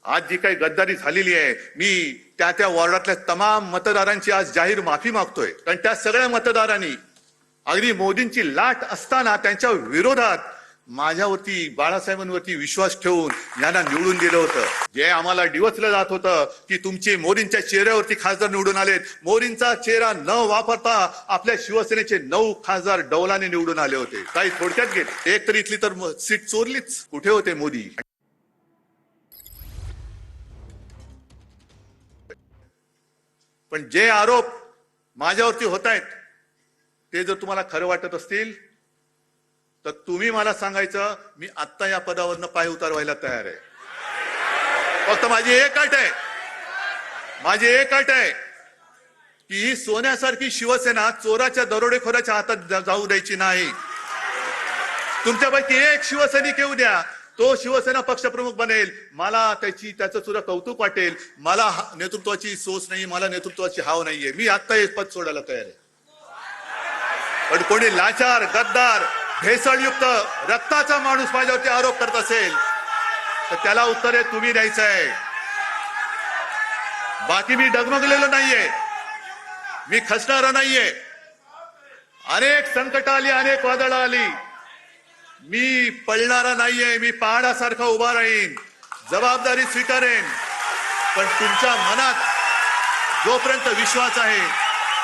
आज जी काही गद्दारी झालेली आहे, मी त्या वॉर्डातल्या तमाम मतदारांची आज जाहीर माफी मागतोय. कारण त्या सगळ्या मतदारांनी अगदी मोदींची लाट असताना त्यांच्या विरोधात माझ्यावरती, बाळासाहेबांवरती विश्वास ठेवून यांना निवडून दिलं होतं. जे आम्हाला डिवचलं जात होतं की तुमचे मोदींच्या चेहऱ्यावरती खासदार निवडून आलेत, मोदींचा चेहरा न वापरता आपल्या शिवसेनेचे 9 खासदार डौलाने निवडून आले होते. काही थोडक्यात गेले, एक तर इथली तर सीट चोरलीच. कुठे होते मोदी? पण जे आरोप माझ्यावरती होत आहेत ते जर तुम्हाला खरं वाटत असतील तर तुम्ही मला सांगायचं, मी आत्ता या पदावरनं पाय उतारवायला तयार आहे. फक्त माझी एक अट आहे की ही सोन्यासारखी शिवसेना चोराच्या, दरोडेखोराच्या हातात जाऊ द्यायची नाही. तुमच्यापैकी एक शिवसैनिक येऊ द्या, तो शिवसेना पक्षप्रमुख बनेल, मला त्याचं सुद्धा कौतुक वाटेल. मला नेतृत्वाची सोच नाही, मला नेतृत्वाची हाव नाहीये. मी आत्ता हे पद सोडायला तयार आहे. पण कोणी लाचार, गद्दार, भेसळयुक्त रक्ताचा माणूस माझ्यावरती आरोप करत असेल तर त्याला उत्तर आहे तुम्ही द्यायचं आहे. बाकी मी डगमगलेलो नाहीये, मी खचणारा नाहीये. अनेक संकट आली, अनेक वादळ आली, मी पळणारा नाहीये. मी पहाडासारखा उभा राहीन, जबाबदारी स्वीकारेन. पण तुमच्या मनात जोपर्यंत विश्वास आहे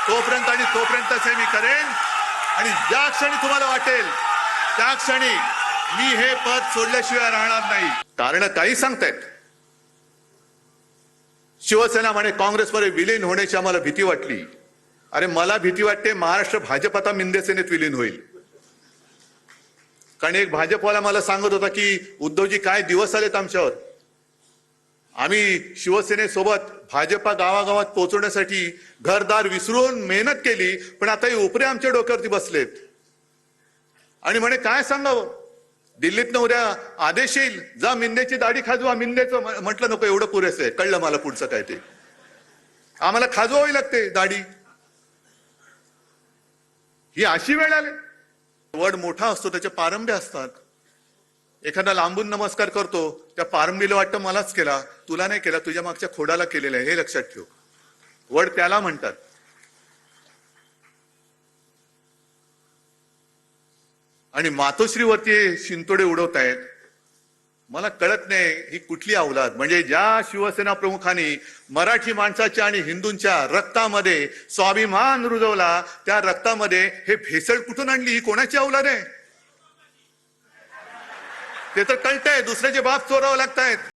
तोपर्यंतच हे मी करेन. आणि ज्या क्षणी तुम्हाला वाटेल त्या क्षणी मी हे पद सोडल्याशिवाय राहणार नाही. कारण काही सांगतायत, शिवसेना म्हणे काँग्रेसमध्ये विलीन होण्याची आम्हाला भीती वाटली. अरे मला भीती वाटते महाराष्ट्र भाजप आता मिंदे सेनेत विलीन होईल. कारण एक भाजपवाला मला सांगत होता की उद्धवजी काय दिवस आलेत आमच्यावर, आम्ही शिवसेनेसोबत भाजपा गावागावात पोहोचवण्यासाठी घरदार विसरून मेहनत केली, पण आता हे उपरे आमच्या डोक्यावरती बसलेत. आणि म्हणे काय सांगावं, दिल्लीतनं उद्या आदेश येईल, जा मिंदेची दाढी खाजवा. मिंदेचं म्हटलं नको, एवढं पुरेसं आहे. कळलं मला पुढचं काय ते, आम्हाला खाजवावी लागते दाढी. ही अशी वेळ आली. वड मोठा असतो, त्याचे पारंब्या असतात. एखादा लांबून नमस्कार करतो, त्या पारंबीला वाटतं मलाच केला, तुला नाही केला, तुझ्या मागच्या खोडाला केलेला आहे, हे लक्षात ठेव. वड त्याला म्हणतात. आणि मातोश्रीवरती शिंतोडे उडवतायत. मला कळत नाही ही कुठली अवलाद. म्हणजे ज्या शिवसेना प्रमुखांनी मराठी माणसाच्या आणि हिंदूंच्या रक्तामध्ये स्वाभिमान रुजवला, त्या रक्तामध्ये हे भेसळ कुठून आणली? ही कोणाची अवलाद आहे? ते तर कळतंय, दुसऱ्याचे बाप चोरावं लागतायत.